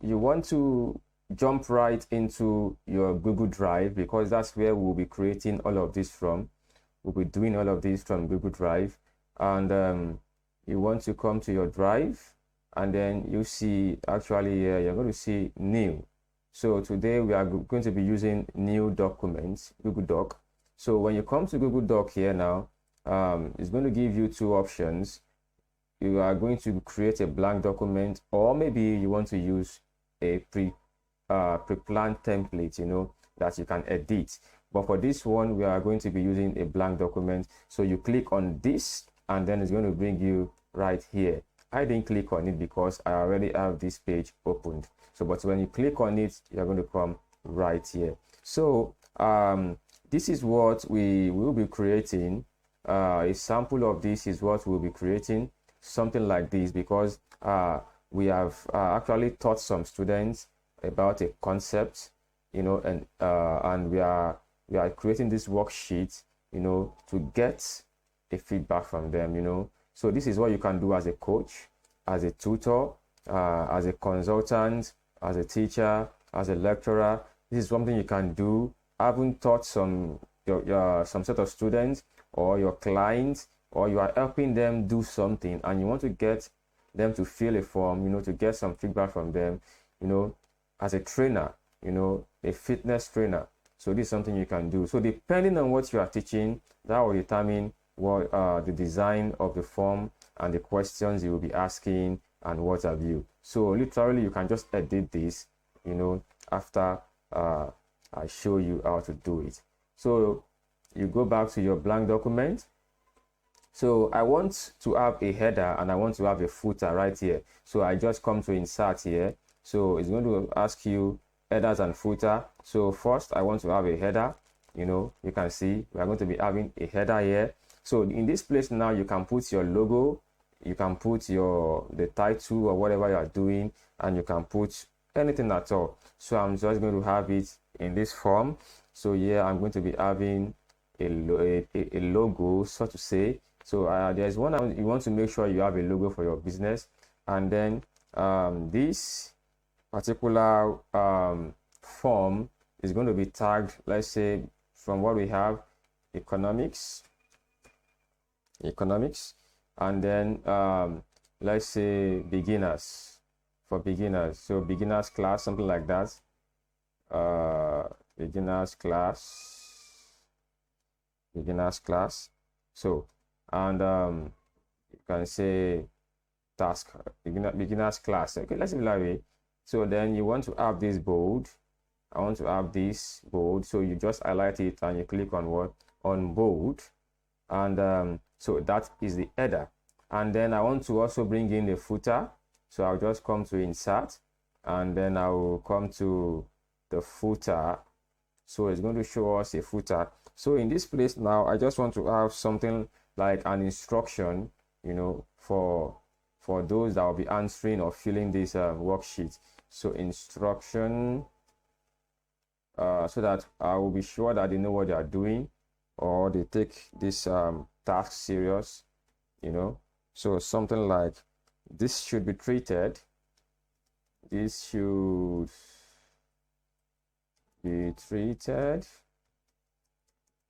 You want to jump right into your Google Drive because that's where we'll be creating all of this from. We'll be doing all of this from Google Drive, and you want to come to your drive, and then you see actually you're going to see new. So today we are going to be using new documents, Google Doc. So when you come to Google Doc here now, it's going to give you two options. You are going to create a blank document, or maybe you want to use a pre-planned template, you know, that you can edit. But for this one, we are going to be using a blank document. So you click on this, and then it's going to bring you right here. I didn't click on it because I already have this page opened. So, but when you click on it, you're going to come right here. So this is what we will be creating. A sample of this is what we'll be creating, something like this, because we have actually taught some students about a concept, you know, and we are creating this worksheet, you know, to get a feedback from them, you know. So this is what you can do as a coach, as a tutor, as a consultant, as a teacher, as a lecturer. This is something you can do. Having taught some set of students or your clients, or you are helping them do something and you want to get them to fill a form, you know, to get some feedback from them, you know, as a trainer, you know, a fitness trainer. So this is something you can do. So depending on what you are teaching, that will determine what the design of the form and the questions you will be asking and what have you. So literally you can just edit this, you know, after I show you how to do it. So you go back to your blank document. So I want to have a header and I want to have a footer right here. So I just come to insert here. So it's going to ask you headers and footer. So first I want to have a header. You know, you can see we are going to be having a header here. So in this place now, you can put your logo, you can put the title or whatever you are doing, and you can put anything at all. So I'm just going to have it in this form. So yeah, I'm going to be having a logo, so to say. So there's one you want to make sure you have a logo for your business, and then this particular form is going to be tagged, let's say, from what we have, economics, and then let's say beginners, for beginners. So beginners class, something like that. Beginners class. So, and you can say task, beginners class. Okay, let's do that way. So then you want to have this bold. I want to have this bold. So you just highlight it and you click on what? On bold. And so that is the header. And then I want to also bring in the footer. So I'll just come to insert, and then I will come to the footer. So it's going to show us a footer. So in this place now, I just want to have something like an instruction, you know, for those that will be answering or filling this worksheet. So instruction, so that I will be sure that they know what they are doing, or they take this task serious, you know. So something like this should be treated. This should be treated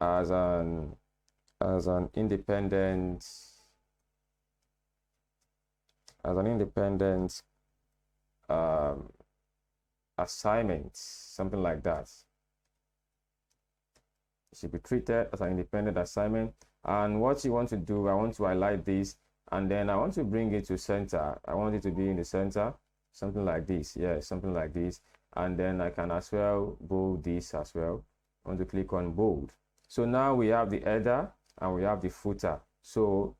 as an independent assignment, something like that. It should be treated as an independent assignment. And what you want to do, I want to highlight this, and then I want to bring it to center. I want it to be in the center, something like this. Yeah, something like this. And then I can as well bold this as well. I want to click on bold. So now we have the header and we have the footer. So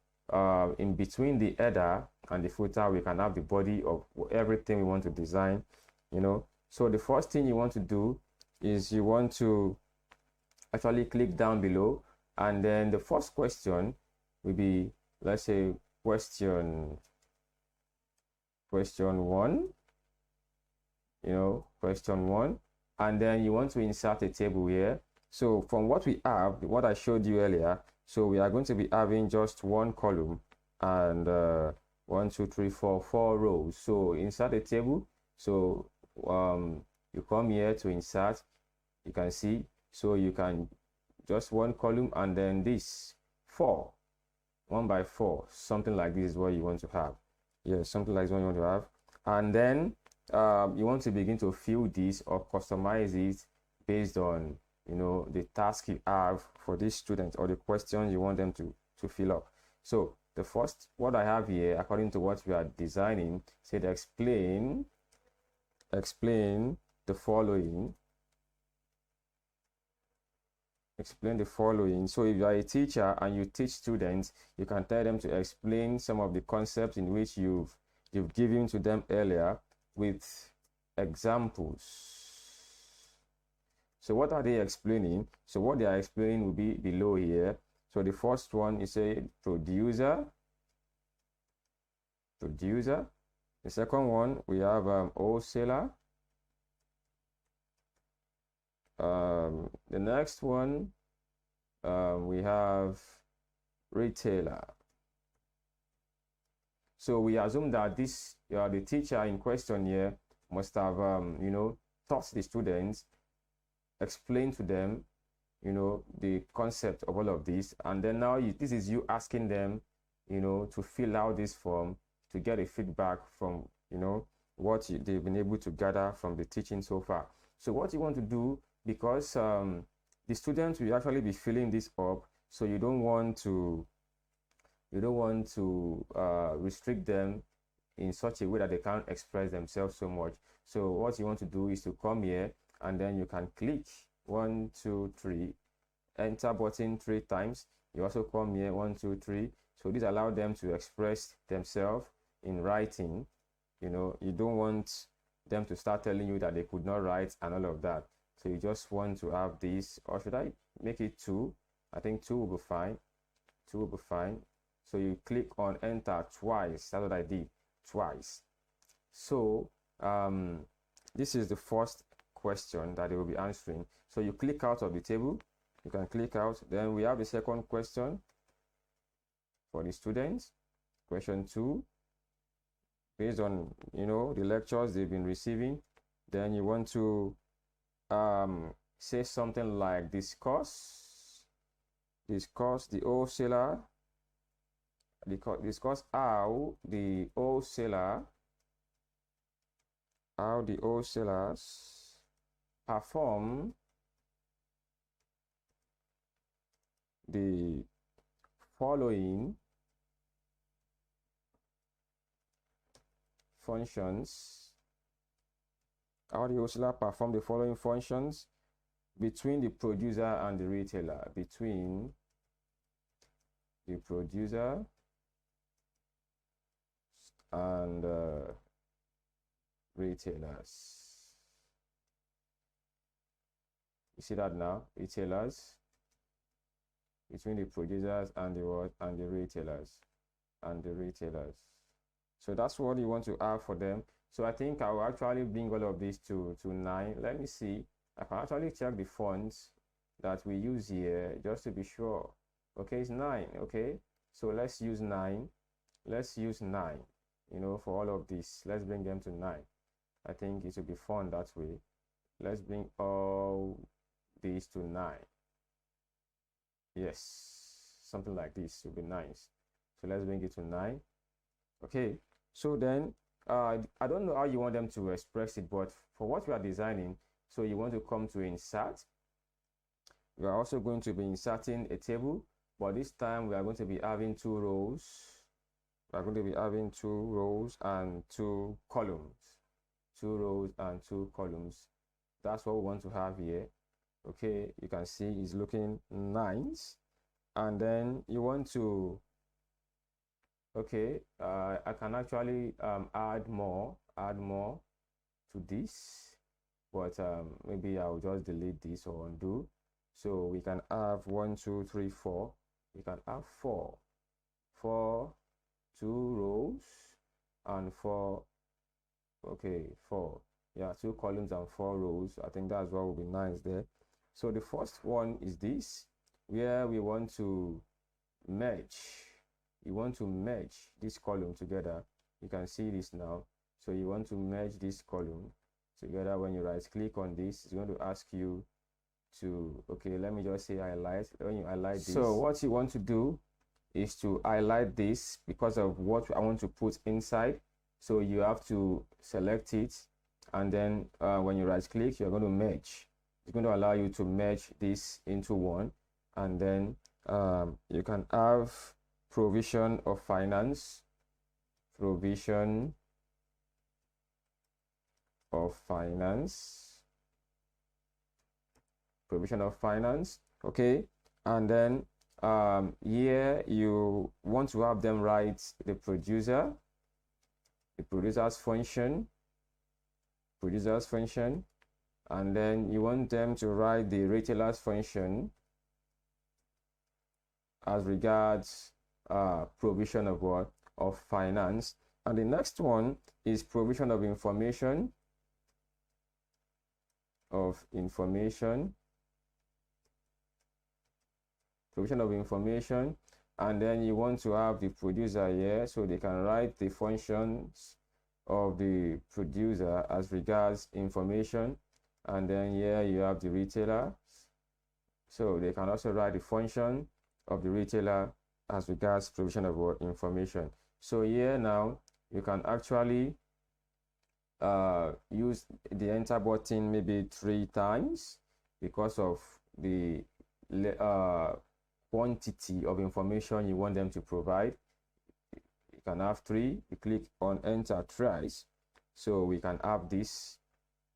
in between the header and the footer, we can have the body of everything we want to design, you know. So the first thing you want to do is you want to actually click down below, and then the first question will be, let's say, question 1, you know, question 1, and then you want to insert a table here. So from what we have, what I showed you earlier, so we are going to be having just one column and 1, 2, 3, 4 rows. So insert a table. So you come here to insert, you can see, so you can just one column and then this 4, 1 by 4, something like this is what you want to have. Yeah, something like this what you want to have. And then you want to begin to fill this or customize it based on, you know, the task you have for this student or the questions you want them to fill up. So the first, what I have here, according to what we are designing, said explain the following. Explain the following. So if you are a teacher and you teach students, you can tell them to explain some of the concepts in which you've given to them earlier with examples. So what are they explaining? So what they are explaining will be below here. So the first one is a producer. The second one, we have wholesaler. The next one, we have retailer. So we assume that this the teacher in question here must have you know, taught the students, explained to them, you know, the concept of all of this, and then now this is you asking them, you know, to fill out this form to get a feedback from, you know, what they've been able to gather from the teaching so far. So what you want to do, because the students will actually be filling this up, so you don't want to restrict them in such a way that they can't express themselves so much. So what you want to do is to come here and then you can click 1, 2, 3, enter button 3 times. You also come here 1, 2, 3. So this allows them to express themselves in writing. You know, you don't want them to start telling you that they could not write and all of that. So you just want to have this, or should I make it 2? I think 2 will be fine. 2 will be fine. So you click on enter twice. That's what I did, twice. So this is the first question that they will be answering. So you click out of the table. You can click out. Then we have the second question for the students. Question 2. Based on, you know, the lectures they've been receiving, then you want to say something like discuss the wholesaler. Discuss how the wholesalers perform the following functions. How the wholesaler perform the following functions between the producer and the retailer. Between the producer and retailers. You see that now? Retailers, between the producers and the what, and the retailers, So that's what you want to have for them. So I think I will actually bring all of this to 9. Let me see. I can actually check the fonts that we use here just to be sure. Okay, it's 9. Okay, so let's use 9. Let's use 9. You know, for all of this, let's bring them to 9. I think it will be fun that way. Let's bring all these to 9. Yes, something like this would be nice. So let's bring it to 9. Okay, so then I don't know how you want them to express it, but for what we are designing, so you want to come to insert. We are also going to be inserting a table, but this time we are going to be having 2 rows. We are going to be having 2 rows and 2 columns. 2 rows and 2 columns. That's what we want to have here. Okay, you can see it's looking nice. And then you want to, okay, I can actually add more to this, but maybe I'll just delete this or undo. So we can have 1, 2, 3, 4. We can have 4, 2 rows and 4. Okay, 4. Yeah, 2 columns and 4 rows. I think that's what will be nice there. So the first one is this, where we want to merge. You want to merge this column together. You can see this now. So you want to merge this column together. When you right click on this, it's going to ask you to, okay, let me just say highlight. When you highlight this, so what you want to do is to highlight this because of what I want to put inside. So you have to select it, and then when you right click, you're going to merge. It's going to allow you to merge this into one, and then you can have provision of finance, provision of finance, provision of finance, okay. And then here you want to have them write the producer's function, and then you want them to write the retailer's function as regards provision of what? Of finance. And the next one is provision of information, provision of information. And then you want to have the producer here, so they can write the functions of the producer as regards information. And then here you have the retailer, so they can also write the function of the retailer as regards provision of what? Information. So here now you can actually use the enter button maybe 3 times because of the quantity of information you want them to provide. You can have 3. You click on enter thrice, so we can have this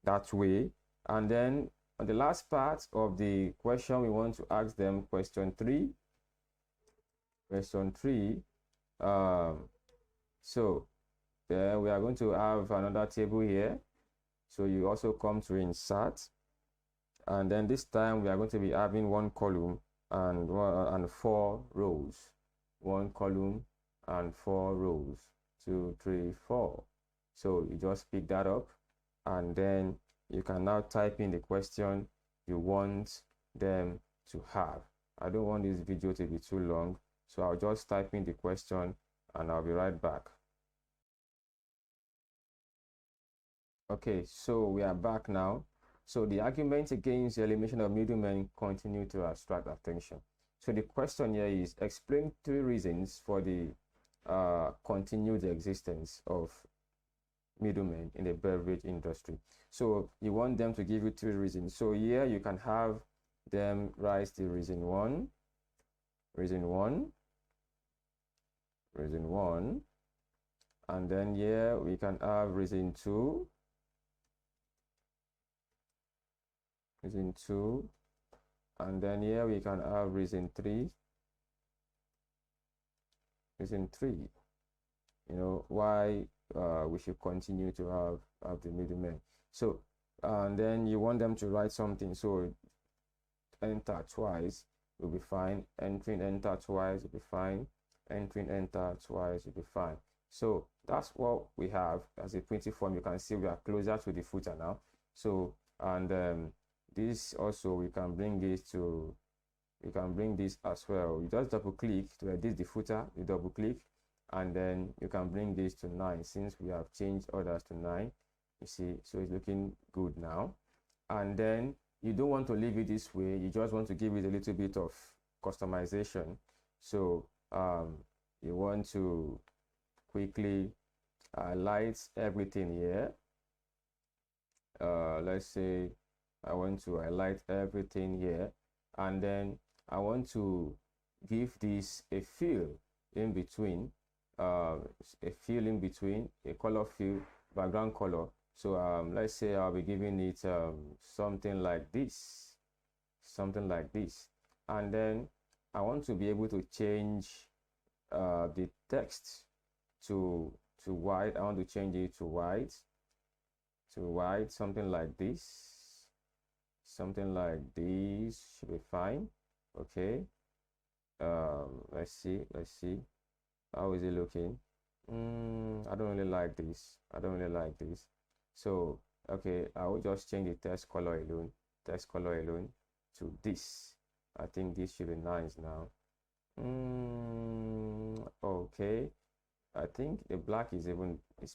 that way. And then on the last part of the question, we want to ask them question 3. So then we are going to have another table here. So you also come to insert, and then this time we are going to be having 1 column and 4 rows. 1 column and 4 rows. 2, 3, 4. So you just pick that up, and then you can now type in the question you want them to have. I don't want this video to be too long, so I'll just type in the question and I'll be right back. Okay, so we are back now. So the argument against the elimination of middlemen continue to attract attention. So the question here is, explain 3 reasons for the continued existence of middlemen in the beverage industry. So you want them to give you 3 reasons. So here you can have them write the reason 1, and then here we can have reason 2, and then here we can have reason 3, you know, why we should continue to have the middlemen. So and then you want them to write something, so enter twice will be fine, entering enter twice will be fine, entering enter twice will be fine. So that's what we have as a printing form. You can see we are closer to the footer now. So and this also we can bring this as well. You just double click to edit the footer, you double click, and then you can bring this to 9 since we have changed others to 9. You see, so it's looking good now. And then you don't want to leave it this way, you just want to give it a little bit of customization. So you want to quickly highlight everything here. Let's say I want to highlight everything here, and then I want to give this a fill in between, a color fill, background color. So let's say I'll be giving it something like this, and then I want to be able to change the text to white. I want to change it to white, something like this. Something like this should be fine. Okay. Let's see. How is it looking? I don't really like this. So okay, I will just change the text color alone to this. I think this should be nice now. Okay, I think the black is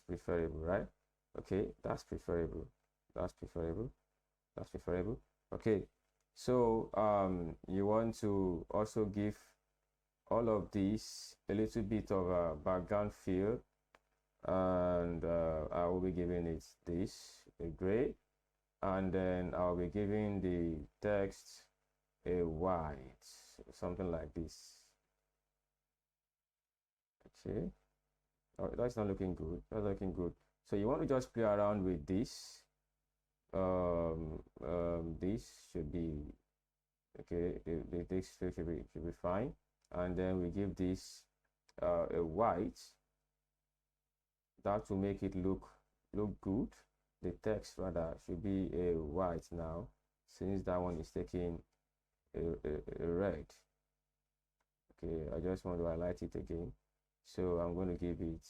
preferable, right? Okay, that's preferable. That's preferable. That's preferable. Okay, so you want to also give all of these a little bit of a background fill, and I will be giving it this a gray, and then I'll be giving the text a white, something like this. Okay, oh, that's not looking good. That's looking good. So you want to just play around with this. This should be okay. The text should be fine, and then we give this a white. That will make it look good. The text rather should be a white now, since that one is taking a red. Okay, I just want to highlight it again, so I'm going to give it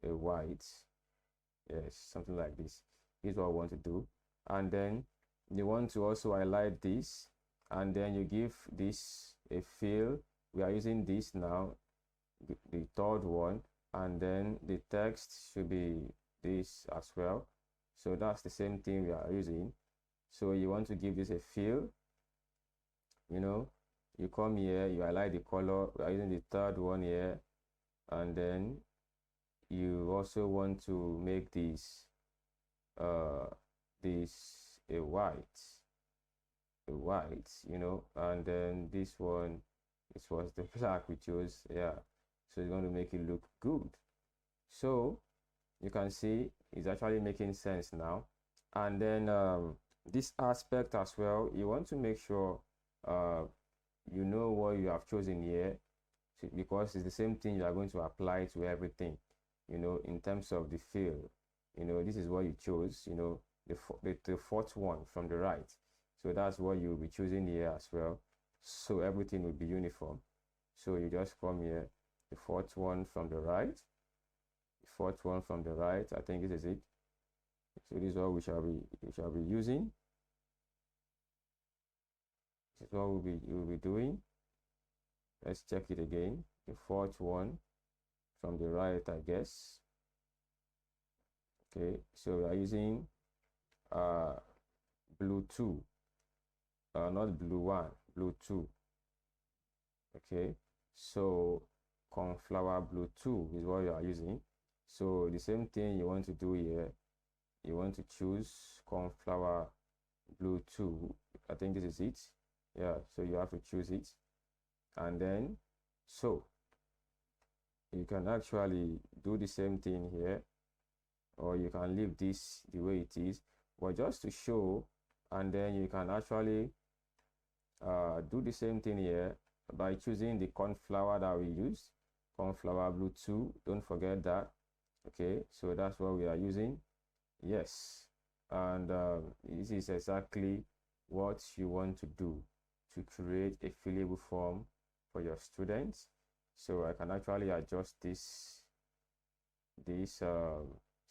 a white. Yes, something like this is what I want to do. And then you want to also highlight this, and then you give this a fill. We are using this now, the third one, and then the text should be this as well. So that's the same thing we are using. So you want to give this a fill, you know, you come here, you highlight the color. We are using the third one here, and then you also want to make this a white, you know, and then this one, this was the black we chose. Yeah, so it's going to make it look good. So you can see it's actually making sense now. And then this aspect as well, you want to make sure you know what you have chosen here, because it's the same thing you are going to apply to everything, you know, in terms of the fill. You know, this is what you chose, you know, the fourth one from the right. So that's what you'll be choosing here as well. So everything will be uniform. So you just come here, the fourth one from the right, the fourth one from the right. I think this is it. So this is what we shall be using. This is what we'll be doing. Let's check it again. The fourth one from the right, I guess. Okay, so we are using blue 2, not blue 1, blue 2. Okay, so cornflower blue 2 is what you are using. So the same thing you want to do here, you want to choose cornflower blue 2. I think this is it. Yeah, so you have to choose it, and then so you can actually do the same thing here, or you can leave this the way it is, but just to show. And then you can actually do the same thing here by choosing the cornflower that we use, cornflower blue 2. Don't forget that. Okay, so that's what we are using. Yes, and this is exactly what you want to do to create a fillable form for your students. So I can actually adjust this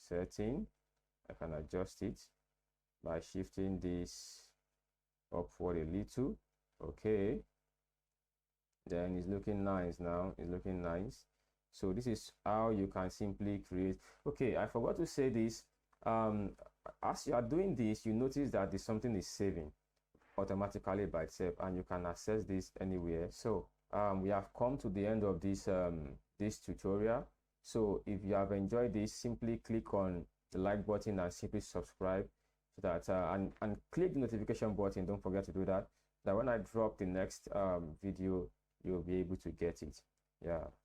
setting. I can adjust it by shifting this upward a little. Okay, then it's looking nice now. It's looking nice. So this is how you can simply create. Okay, I forgot to say this. As you are doing this, you notice that the something is saving automatically by itself, and you can access this anywhere. So we have come to the end of this this tutorial. So if you have enjoyed this, simply click on the like button and simply subscribe, so that and click the notification button. Don't forget to do that, that when I drop the next video, you'll be able to get it. Yeah.